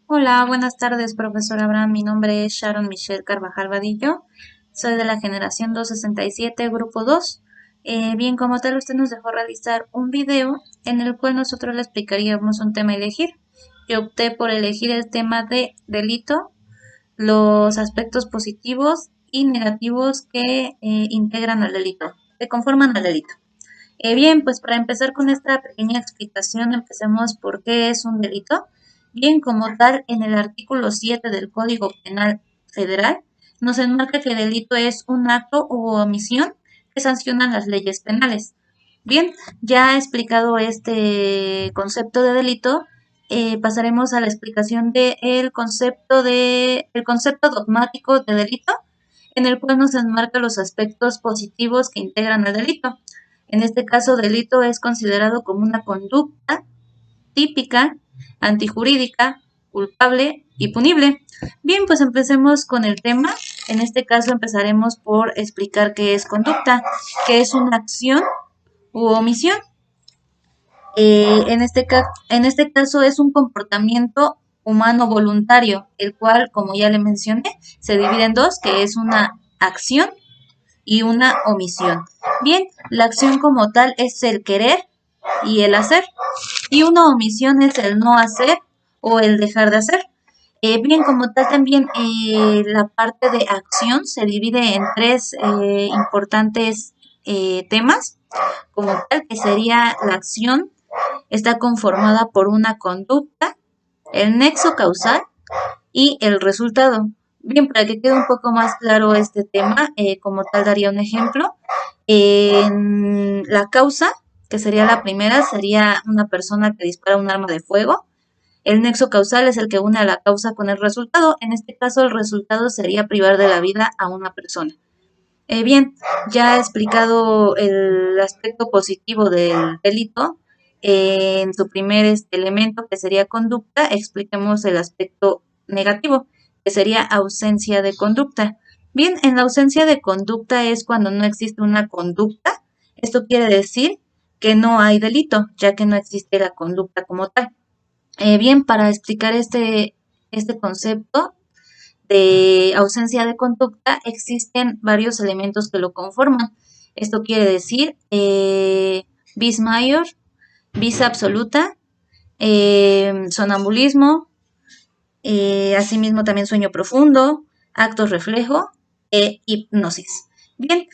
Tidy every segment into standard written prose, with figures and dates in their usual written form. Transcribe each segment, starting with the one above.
Hola, buenas tardes, profesor Abraham. Mi nombre es Sharon Michelle Carvajal Vadillo. Soy de la generación 267, grupo 2. Bien, como tal, usted nos dejó realizar un video en el cual nosotros le explicaríamos un tema a elegir. Yo opté por elegir el tema de delito, los aspectos positivos y negativos que integran al delito, que conforman al delito. Bien, pues para empezar con esta pequeña explicación, empecemos por qué es un delito. Bien, como tal, en el artículo 7 del Código Penal Federal nos enmarca que el delito es un acto u omisión que sancionan las leyes penales. Bien, ya explicado este concepto de delito, pasaremos a la explicación del el concepto dogmático de delito, en el cual nos enmarca los aspectos positivos que integran el delito. En este caso, delito es considerado como una conducta típica, antijurídica, culpable y punible. Bien, pues empecemos con el tema. En este caso empezaremos por explicar qué es conducta, qué es una acción u omisión. En este caso es un comportamiento humano voluntario, el cual, como ya le mencioné, se divide en dos, que es una acción y una omisión. Bien, la acción como tal es el querer y el hacer, y una omisión es el no hacer o el dejar de hacer. Bien, como tal también la parte de acción se divide en tres importantes temas, como tal que sería la acción, está conformada por una conducta, el nexo causal y el resultado. Bien, para que quede un poco más claro este tema, como tal daría un ejemplo. En la causa, que sería la primera, sería una persona que dispara un arma de fuego. El nexo causal es el que une a la causa con el resultado. En este caso, el resultado sería privar de la vida a una persona. Bien, ya he explicado el aspecto positivo del delito. En su primer elemento, que sería conducta, expliquemos el aspecto negativo, que sería ausencia de conducta. Bien, en la ausencia de conducta es cuando no existe una conducta. Esto quiere decir que no hay delito, ya que no existe la conducta como tal. Bien, para explicar este concepto de ausencia de conducta, existen varios elementos que lo conforman. Esto quiere decir vis mayor, vis absoluta, sonambulismo, asimismo también sueño profundo, actos reflejo e hipnosis. Bien,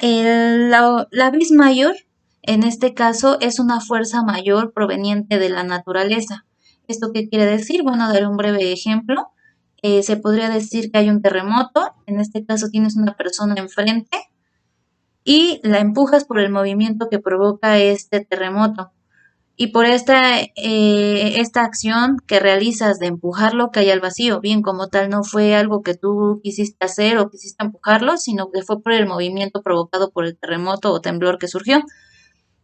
la vis mayor en este caso es una fuerza mayor proveniente de la naturaleza. ¿Esto qué quiere decir? Bueno, daré un breve ejemplo. Se podría decir que hay un terremoto, en este caso tienes una persona enfrente y la empujas por el movimiento que provoca este terremoto. Y por esta acción que realizas de empujarlo cae al vacío, bien como tal no fue algo que tú quisiste hacer o quisiste empujarlo, sino que fue por el movimiento provocado por el terremoto o temblor que surgió.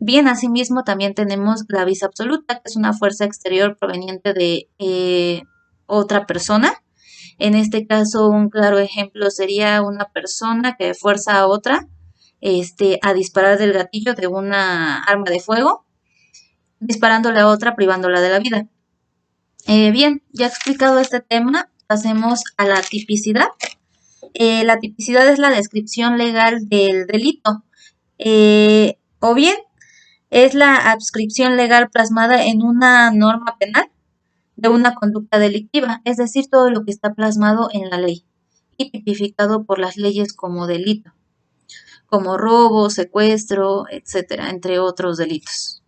Bien, asimismo también tenemos la vis absoluta, que es una fuerza exterior proveniente de otra persona. En este caso, un claro ejemplo sería una persona que fuerza a otra a disparar del gatillo de una arma de fuego, disparándole a otra, privándola de la vida. Bien, ya explicado este tema, pasemos a la tipicidad. La tipicidad es la descripción legal del delito, o bien es la adscripción legal plasmada en una norma penal de una conducta delictiva, es decir, todo lo que está plasmado en la ley y tipificado por las leyes como delito, como robo, secuestro, etcétera, entre otros delitos.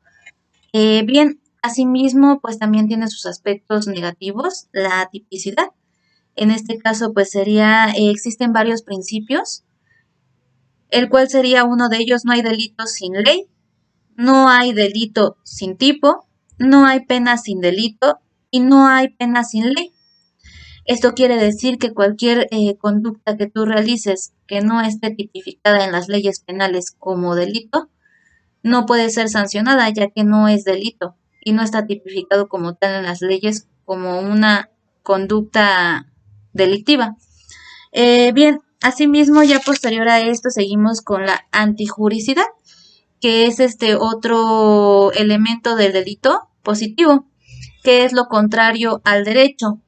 Bien, asimismo, pues también tiene sus aspectos negativos, la tipicidad. En este caso, pues existen varios principios, el cual sería uno de ellos: no hay delito sin ley, no hay delito sin tipo, no hay pena sin delito y no hay pena sin ley. Esto quiere decir que cualquier conducta que tú realices que no esté tipificada en las leyes penales como delito, no puede ser sancionada, ya que no es delito y no está tipificado como tal en las leyes como una conducta delictiva. Bien, asimismo, ya posterior a esto seguimos con la antijuricidad, que es este otro elemento del delito positivo, que es lo contrario al derecho.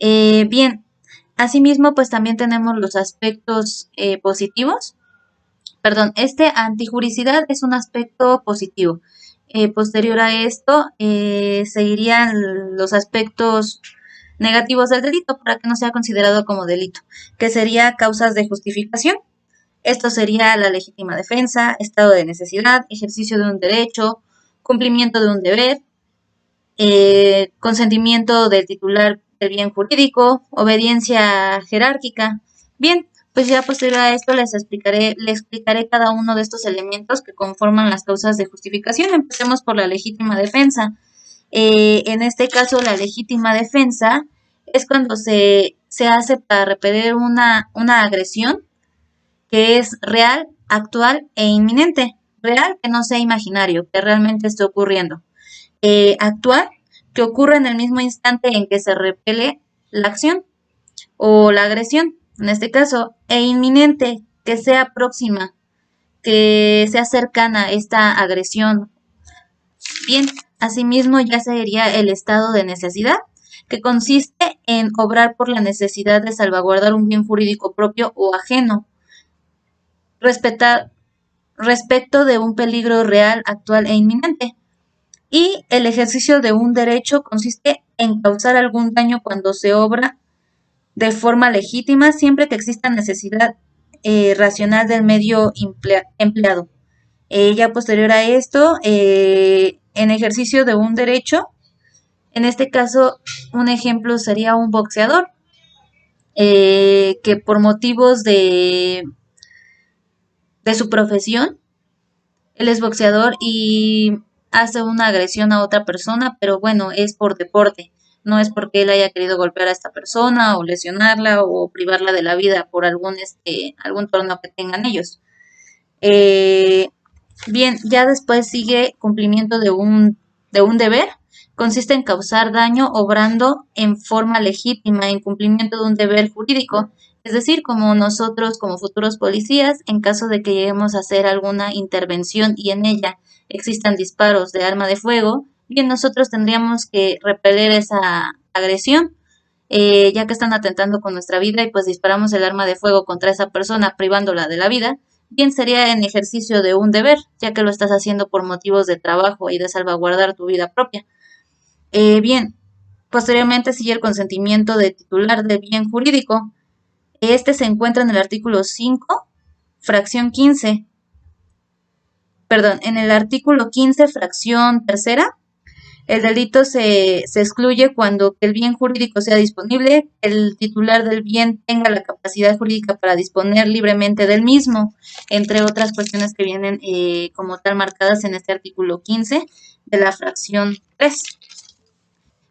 Bien, asimismo, pues también tenemos los aspectos positivos. Perdón, este antijuricidad es un aspecto positivo. Posterior a esto, seguirían los aspectos negativos del delito para que no sea considerado como delito, que sería causas de justificación. Esto sería la legítima defensa, estado de necesidad, ejercicio de un derecho, cumplimiento de un deber, consentimiento del titular del bien jurídico, obediencia jerárquica. Bien, pues ya posterior a esto les explicaré cada uno de estos elementos que conforman las causas de justificación. Empecemos por la legítima defensa. En este caso, la legítima defensa es cuando se hace para repeler una agresión que es real, actual e inminente. Real, que no sea imaginario, que realmente esté ocurriendo. Actual, que ocurre en el mismo instante en que se repele la acción o la agresión, en este caso, e inminente, que sea próxima, que sea cercana esta agresión. Bien, asimismo ya sería el estado de necesidad, que consiste en obrar por la necesidad de salvaguardar un bien jurídico propio o ajeno, respetar, respecto de un peligro real, actual e inminente. Y el ejercicio de un derecho consiste en causar algún daño cuando se obra de forma legítima, siempre que exista necesidad racional del medio empleado. Ya posterior a esto, en ejercicio de un derecho, en este caso, un ejemplo sería un boxeador que por motivos de su profesión, él es boxeador y hace una agresión a otra persona, pero bueno, es por deporte. No es porque él haya querido golpear a esta persona o lesionarla o privarla de la vida por algún torneo que tengan ellos. Eh, Bien, ya después sigue cumplimiento de un deber. Consiste en causar daño obrando en forma legítima en cumplimiento de un deber jurídico. Es decir, como nosotros, como futuros policías, en caso de que lleguemos a hacer alguna intervención y en ella existan disparos de arma de fuego, bien, nosotros tendríamos que repeler esa agresión, ya que están atentando con nuestra vida y pues disparamos el arma de fuego contra esa persona privándola de la vida, bien sería en ejercicio de un deber, ya que lo estás haciendo por motivos de trabajo y de salvaguardar tu vida propia. Bien, posteriormente sigue el consentimiento de titular del bien jurídico. Este se encuentra en el artículo 5, fracción 15, perdón, en el artículo 15, fracción tercera. El delito se excluye cuando el bien jurídico sea disponible, el titular del bien tenga la capacidad jurídica para disponer libremente del mismo, entre otras cuestiones que vienen como tal marcadas en este artículo 15 de la fracción 3.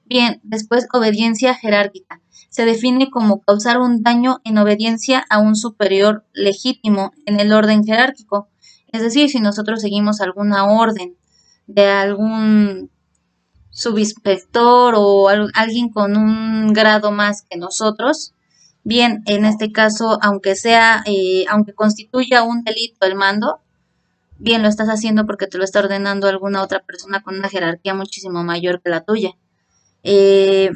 Bien, después obediencia jerárquica. Se define como causar un daño en obediencia a un superior legítimo en el orden jerárquico. Es decir, si nosotros seguimos alguna orden de algún subinspector o alguien con un grado más que nosotros, bien, en este caso, aunque constituya un delito el mando, bien lo estás haciendo porque te lo está ordenando alguna otra persona con una jerarquía muchísimo mayor que la tuya. Eh,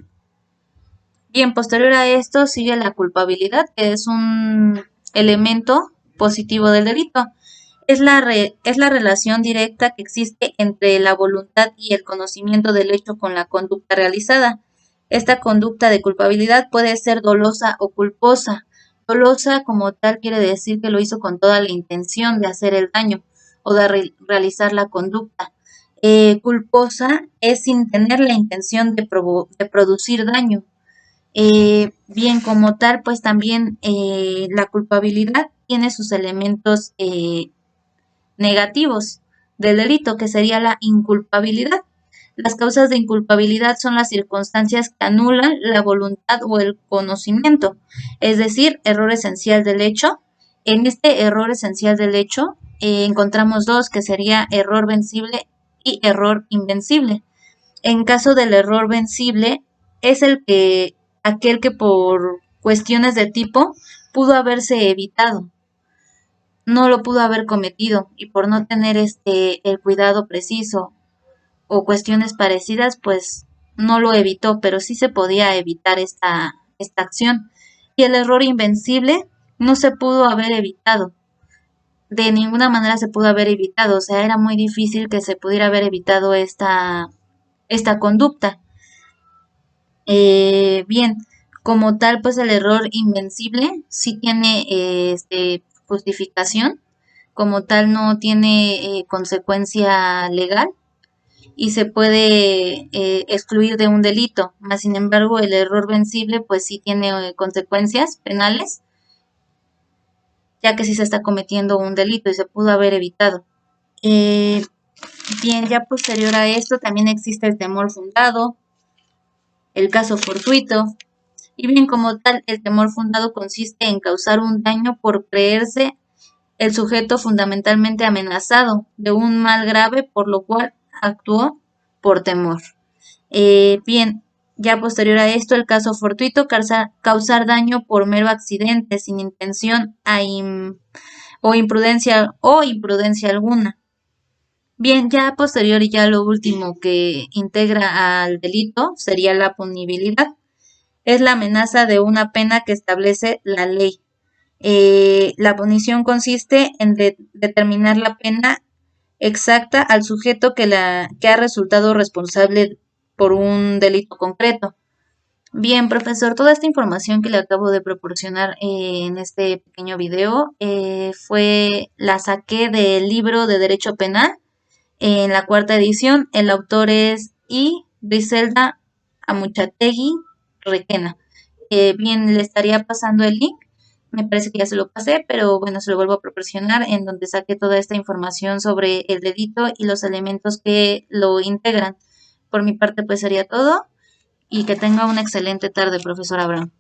Bien, posterior a esto sigue la culpabilidad, que es un elemento positivo del delito. Es la relación directa que existe entre la voluntad y el conocimiento del hecho con la conducta realizada. Esta conducta de culpabilidad puede ser dolosa o culposa. Dolosa como tal quiere decir que lo hizo con toda la intención de hacer el daño o de realizar la conducta. Culposa es sin tener la intención de producir daño. Bien, como tal, pues también la culpabilidad tiene sus elementos negativos del delito, que sería la inculpabilidad. Las causas de inculpabilidad son las circunstancias que anulan la voluntad o el conocimiento, es decir, error esencial del hecho. En este error esencial del hecho encontramos dos, que sería error vencible y error invencible. En caso del error vencible, es aquel que por cuestiones de tipo pudo haberse evitado, no lo pudo haber cometido y por no tener el cuidado preciso o cuestiones parecidas, pues no lo evitó, pero sí se podía evitar esta acción. Y el error invencible no se pudo haber evitado. De ninguna manera se pudo haber evitado. O sea, era muy difícil que se pudiera haber evitado esta conducta. Bien, como tal, pues el error invencible sí tiene justificación, como tal no tiene consecuencia legal y se puede excluir de un delito. Más sin embargo, el error vencible pues sí tiene consecuencias penales, ya que sí se está cometiendo un delito y se pudo haber evitado. Eh, Bien, ya posterior a esto también existe el temor fundado, el caso fortuito. Y bien, como tal, el temor fundado consiste en causar un daño por creerse el sujeto fundamentalmente amenazado de un mal grave, por lo cual actuó por temor. Bien, ya posterior a esto, el caso fortuito, causar daño por mero accidente, sin intención o imprudencia alguna. Bien, ya posterior y ya lo último que integra al delito sería la punibilidad. Es la amenaza de una pena que establece la ley. La punición consiste en determinar la pena exacta al sujeto que ha resultado responsable por un delito concreto. Bien, profesor, toda esta información que le acabo de proporcionar en este pequeño video la saqué del libro de Derecho Penal en la cuarta edición. El autor es Griselda Amuchategui Requena. Bien, le estaría pasando el link. Me parece que ya se lo pasé, pero bueno, se lo vuelvo a proporcionar en donde saqué toda esta información sobre el delito y los elementos que lo integran. Por mi parte, pues sería todo y que tenga una excelente tarde, profesor Abraham.